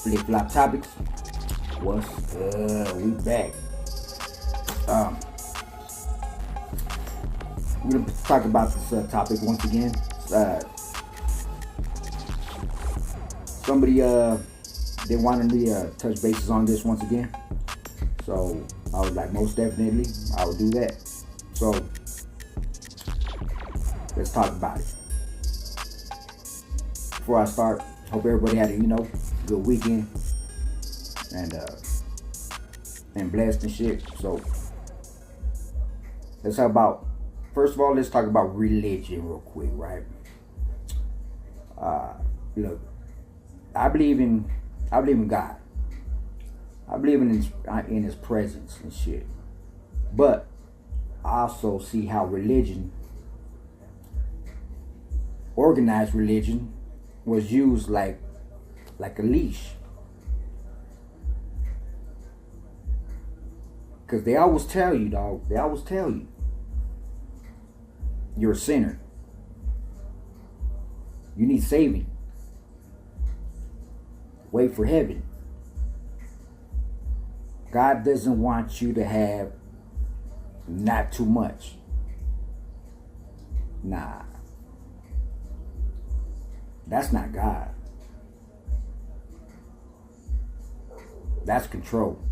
Flip flop topics. What's we back. Um, we're gonna talk about this topic once again. Somebody they wanted me to touch bases on this once again, so I was like, most definitely, I will do that. So let's talk about it. Before I start, hope everybody had a good weekend and blessed and shit. So let's talk about, first of all, let's talk about religion real quick, right? Look, I believe in God. I believe in his presence and shit. But I also see how religion, organized religion, was used like a leash. Because they always tell you, dog, you're a sinner. You need saving. Wait for heaven. God doesn't want you to have not too much. Nah. That's not God. That's control.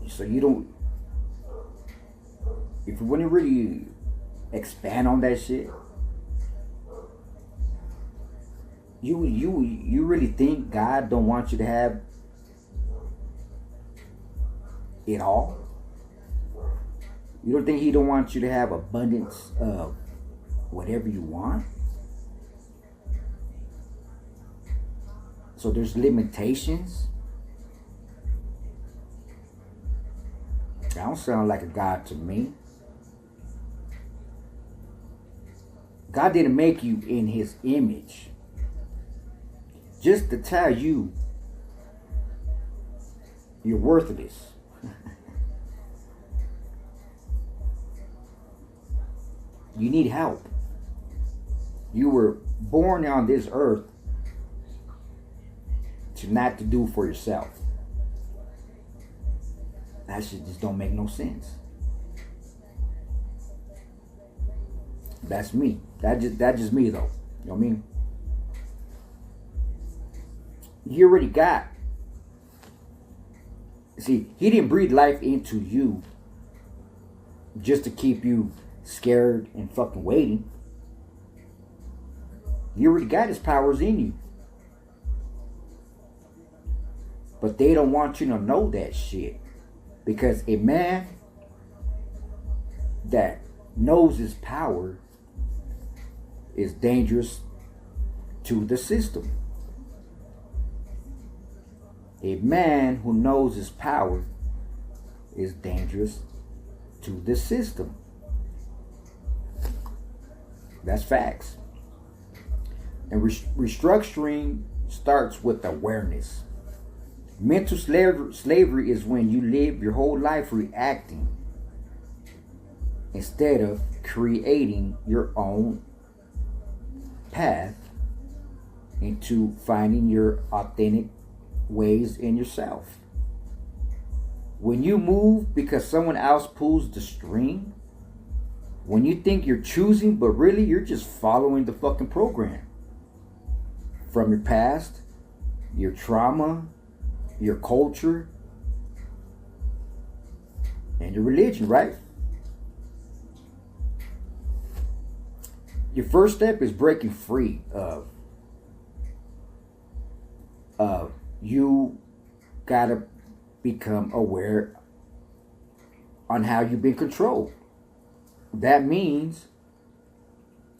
So you don't, if you want to really expand on that shit, you really think God don't want you to have it all? You don't think he don't want you to have abundance of whatever you want? So there's limitations. That don't sound like a God to me. God didn't make you in his image just to tell you you're worthless. You need help. You were born on this earth to not to do for yourself. That shit just don't make no sense. That's me. That just me though. You know what I mean? You already got. See, he didn't breathe life into you just to keep you scared and fucking waiting. You already got his powers in you. But they don't want you to know that shit. Because a man that knows his power is dangerous to the system. A man who knows his power is dangerous to the system. That's facts. And restructuring starts with awareness. Mental slavery is when you live your whole life reacting instead of creating your own path into finding your authentic ways in yourself. When you move because someone else pulls the string, when you think you're choosing, but really you're just following the fucking program from your past, your trauma, your culture, and your religion, right? Your first step is breaking free of you gotta become aware on how you've been controlled. That means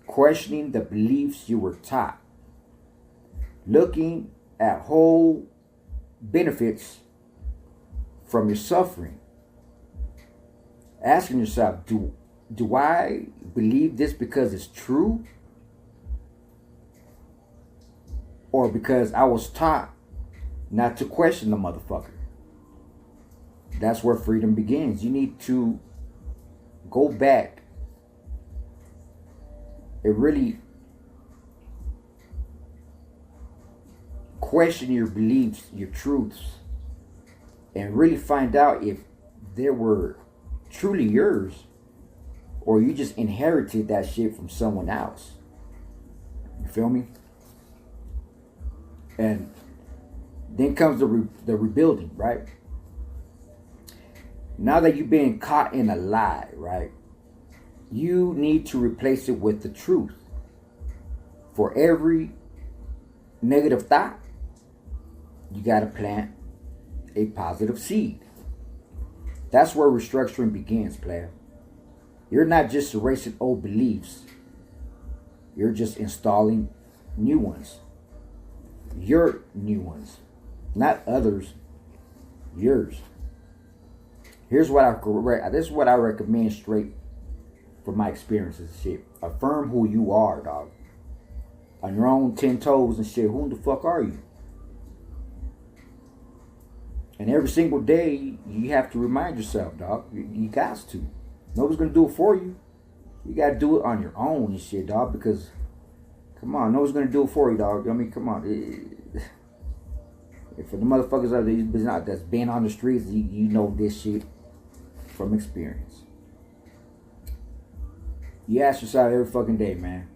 questioning the beliefs you were taught, looking at whole benefits from your suffering, asking yourself, do I believe this because it's true, or because I was taught not to question the motherfucker? That's where freedom begins. You need to go back and really question your beliefs, your truths, and really find out if they were truly yours or you just inherited that shit from someone else. You feel me? And then comes the rebuilding, right? Now that you've been caught in a lie, right? You need to replace it with the truth. For every negative thought, you got to plant a positive seed. That's where restructuring begins, player. You're not just erasing old beliefs. You're just installing new ones. Your new ones. Not others. Yours. This is what I recommend straight from my experiences and shit. Affirm who you are, dog. On your own 10 toes and shit. Who the fuck are you? And every single day, you have to remind yourself, dog. You got to. Nobody's going to do it for you. You got to do it on your own and shit, dog. Because, come on, nobody's going to do it for you, dog. I mean, come on. If the motherfuckers that's been on the streets, you know this shit from experience. You ask yourself every fucking day, man.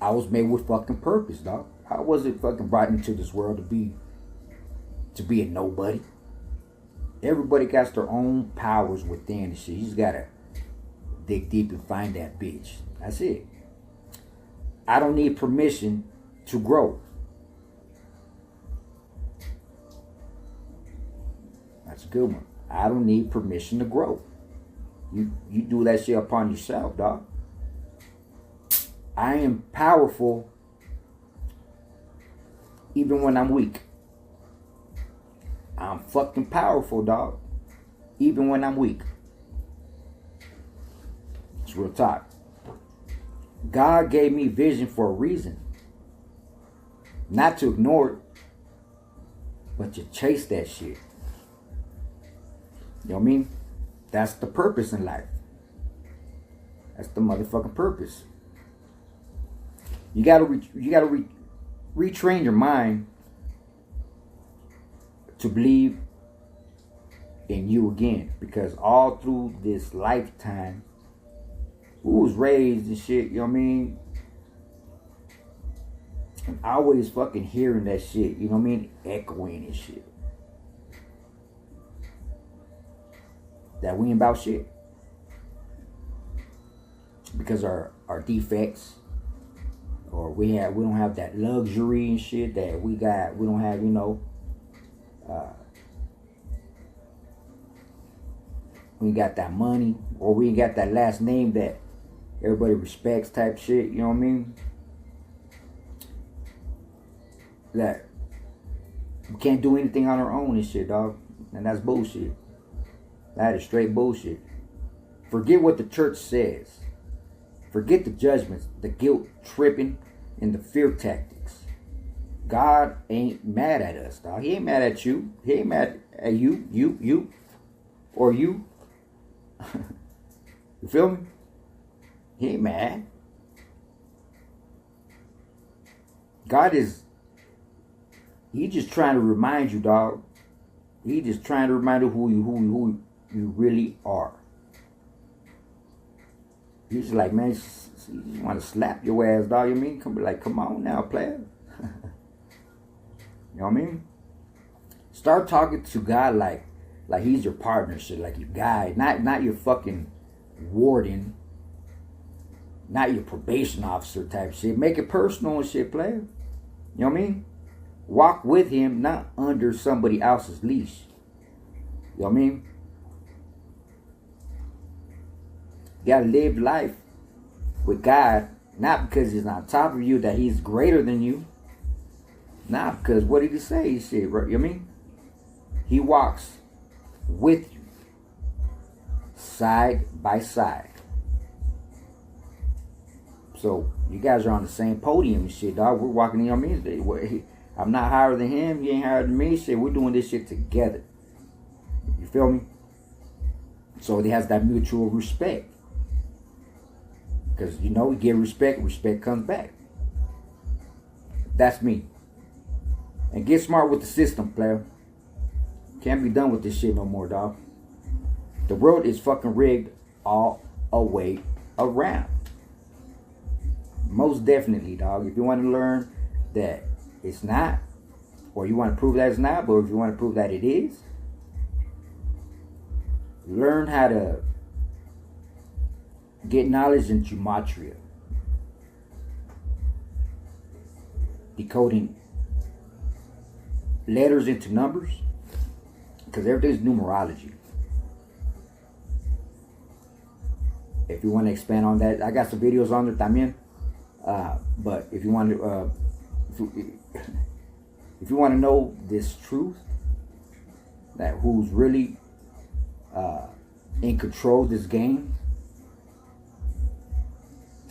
I was made with fucking purpose, dog. I wasn't fucking brought into this world to be a nobody. Everybody got their own powers within and shit. You just gotta dig deep and find that bitch. That's it. I don't need permission to grow. That's a good one. I don't need permission to grow. You do that shit upon yourself, dog. I am powerful even when I'm weak. I'm fucking powerful, dog. Even when I'm weak. It's real talk. God gave me vision for a reason. Not to ignore it, but to chase that shit. You know what I mean? That's the purpose in life. That's the motherfucking purpose. You gotta retrain your mind to believe in you again, because all through this lifetime, who was raised and shit, you know what I mean? I'm always fucking hearing that shit, you know what I mean? Echoing and shit. That we ain't about shit. Because our defects, or we don't have that luxury and shit that we don't have, you know, we ain't got that money, or we ain't got that last name that everybody respects type shit, you know what I mean? That we can't do anything on our own and shit, dog. And that's bullshit. That is straight bullshit. Forget what the church says. Forget the judgments, the guilt tripping, and the fear tactics. God ain't mad at us, dog. He ain't mad at you. He ain't mad at you, or you. You feel me? He ain't mad. God is, he just trying to remind you, dog. He just trying to remind you who you really are. He's like, man, you want to slap your ass, dog. You mean? Come on now, player. You know what I mean? Start talking to God like he's your partner, shit, like your guy, not your fucking warden, not your probation officer type shit. Make it personal and shit, player. You know what I mean? Walk with him, not under somebody else's leash. You know what I mean? You gotta live life with God, not because he's on top of you, that he's greater than you. Not because, what did he say? Shit, right? You know what I mean? He walks with you, side by side. So you guys are on the same podium and shit, dog. We're walking in, you know what I mean? I'm not higher than him, he ain't higher than me. Shit, we're doing this shit together. You feel me? So it has that mutual respect. Because, you know, you give respect, respect comes back. That's me. And get smart with the system, player. Can't be done with this shit no more, dog. The world is fucking rigged all a way around. Most definitely, dog. If you want to learn that it's not, or you want to prove that it's not, but if you want to prove that it is, learn how to get knowledge in gematria. Decoding letters into numbers. Because everything's numerology. If you want to expand on that, I got some videos on there también. But if you want to, if you want to know this truth, that who's really in control of this game,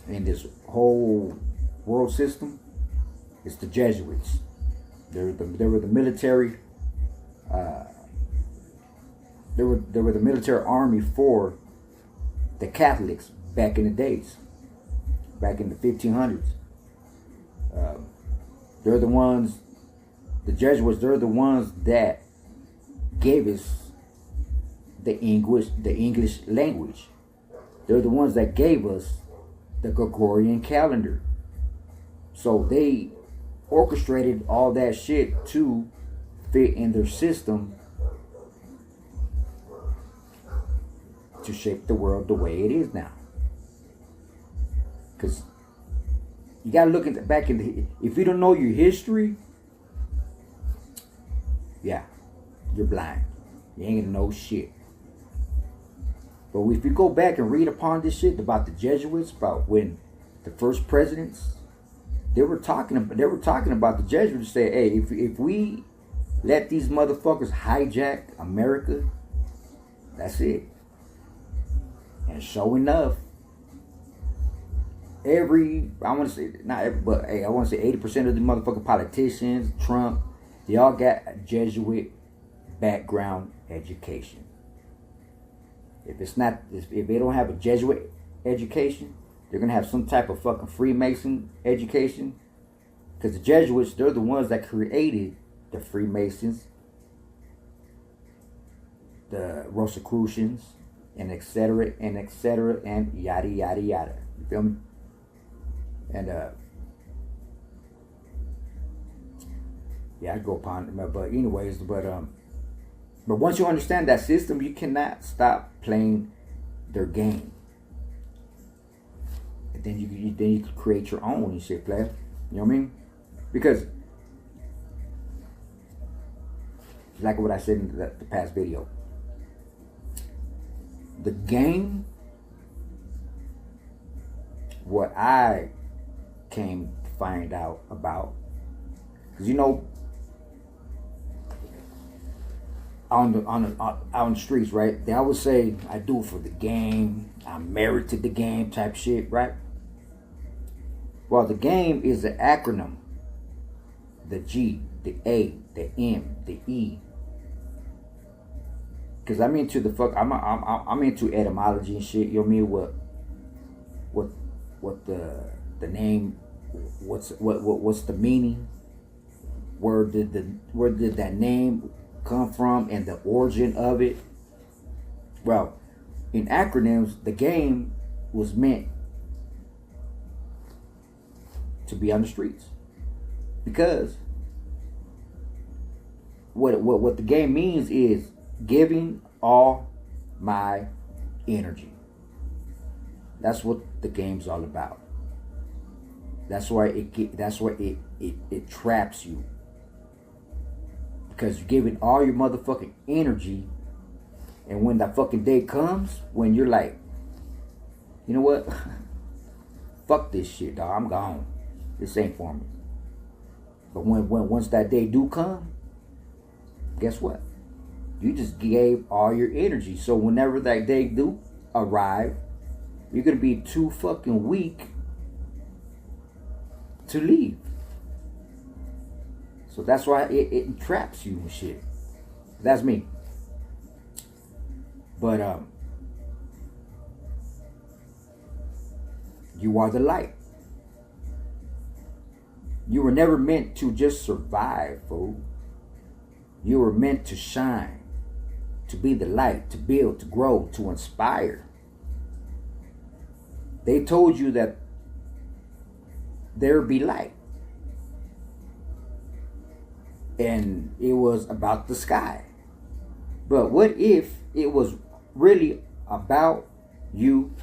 in this whole world system, it's the Jesuits. They were the military. They were the military army for the Catholics back in the days, back in the 1500s. They're the ones, the Jesuits. They're the ones that gave us the English language. They're the ones that gave us the Gregorian calendar. So they orchestrated all that shit to fit in their system to shape the world the way it is now. Because you gotta look at back in the, if you don't know your history, yeah, you're blind. You ain't gonna know shit. But if you go back and read upon this shit about the Jesuits, about when the first presidents, they were talking about the Jesuits. Say, hey, if we let these motherfuckers hijack America, that's it. And sure enough, I want to say 80% of the motherfucking politicians, Trump, they all got a Jesuit background education. If they don't have a Jesuit education, they're gonna have some type of fucking Freemason education. Because the Jesuits, they're the ones that created the Freemasons, the Rosicrucians, and etc. and yada yada yada. You feel me? And yeah, I go upon it, but anyways, but once you understand that system, you cannot stop playing their game. And then you can create your own and shit, player. You know what I mean? Because like what I said in the past video, the game, what I came to find out about, because you know, out on the streets, right? They always say, I do it for the game, I'm married to the game type shit, right? Well, the game is an acronym. The G, the A, the M, the E. Because I'm into I'm into etymology and shit. You know what I mean? What the name? What's the meaning? Where did that name come from and the origin of it? Well, in acronyms, the game was meant to be on the streets, because what the game means is giving all my energy. That's what the game's all about. That's why it traps you, because you're giving all your motherfucking energy, and when that fucking day comes, when you're like, you know what, fuck this shit, dog, I'm gone. This ain't for me. But once that day do come, guess what? You just gave all your energy. So whenever that day do arrive, you're gonna be too fucking weak to leave. So that's why it traps you and shit. That's me. But you are the light. You were never meant to just survive, fool. You were meant to shine, to be the light, to build, to grow, to inspire. They told you that there would be light. And it was about the sky. But what if it was really about you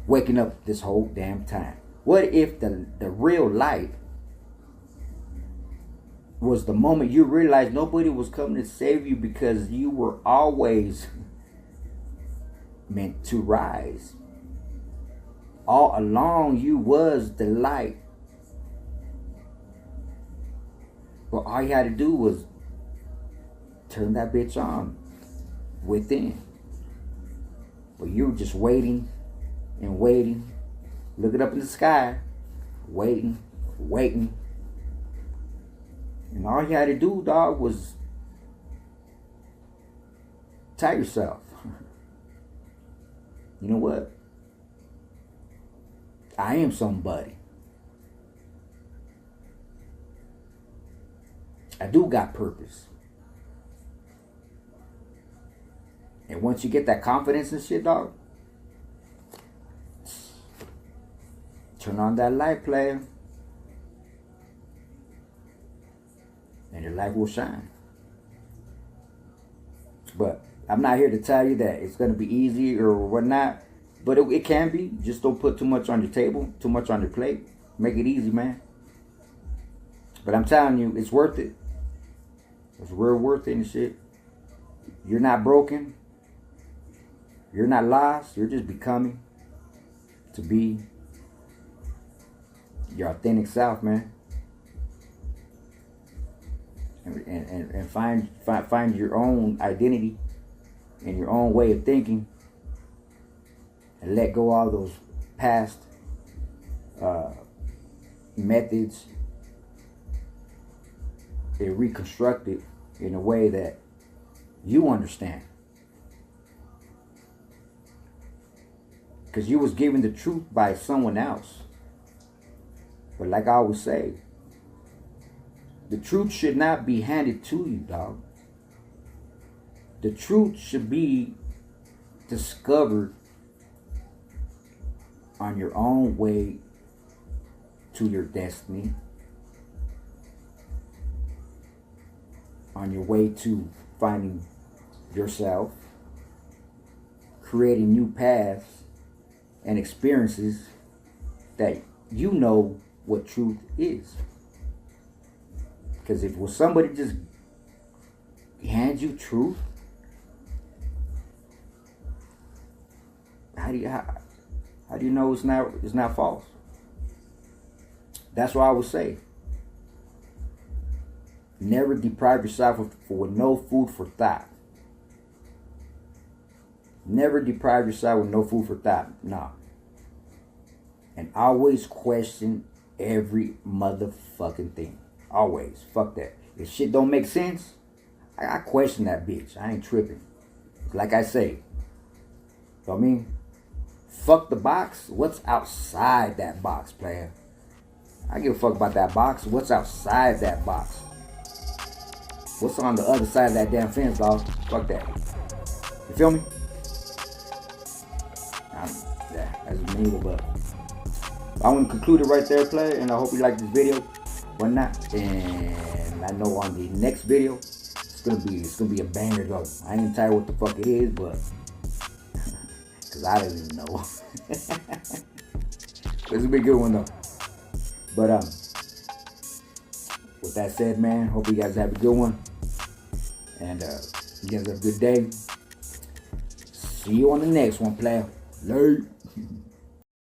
waking up this whole damn time? What if the real light was the moment you realized nobody was coming to save you, because you were always meant to rise? All along you was the light. But all you had to do was turn that bitch on within. But you were just waiting and waiting, looking up in the sky, waiting. And all you had to do, dog, was tell yourself, you know what? I am somebody. I do got purpose. And once you get that confidence and shit, dog, turn on that light, player, and your light will shine. But I'm not here to tell you that it's going to be easy or whatnot. But it can be. Just don't put too much on your table, too much on your plate. Make it easy, man. But I'm telling you, it's worth it. It's real worth it and shit. You're not broken. You're not lost. You're just becoming to be your authentic self, man. And find your own identity and your own way of thinking. And let go of all those past methods and reconstruct it in a way that you understand. Because you was given the truth by someone else. But like I always say, the truth should not be handed to you, dog. The truth should be discovered on your own way to your destiny, on your way to finding yourself, creating new paths and experiences that you know what truth is. Because if somebody just hands you truth, how do you know it's not false? That's why I would say, never deprive yourself with no food for thought. Never deprive yourself with no food for thought. No. And always question every motherfucking thing. Always. Fuck that. If shit don't make sense, I question that bitch. I ain't tripping. Like I say. You know what I mean? Fuck the box. What's outside that box, player? I give a fuck about that box. What's outside that box? What's on the other side of that damn fence, dog? Fuck that. You feel me? Yeah, that's me, but I want to conclude it right there, player. And I hope you like this video. Why not? And I know on the next video, it's gonna be a banger, though. I ain't tell you what the fuck it is, but because I don't even know. This will be a good one, though. But with that said, man, hope you guys have a good one. And you guys have a good day. See you on the next one, player. Late.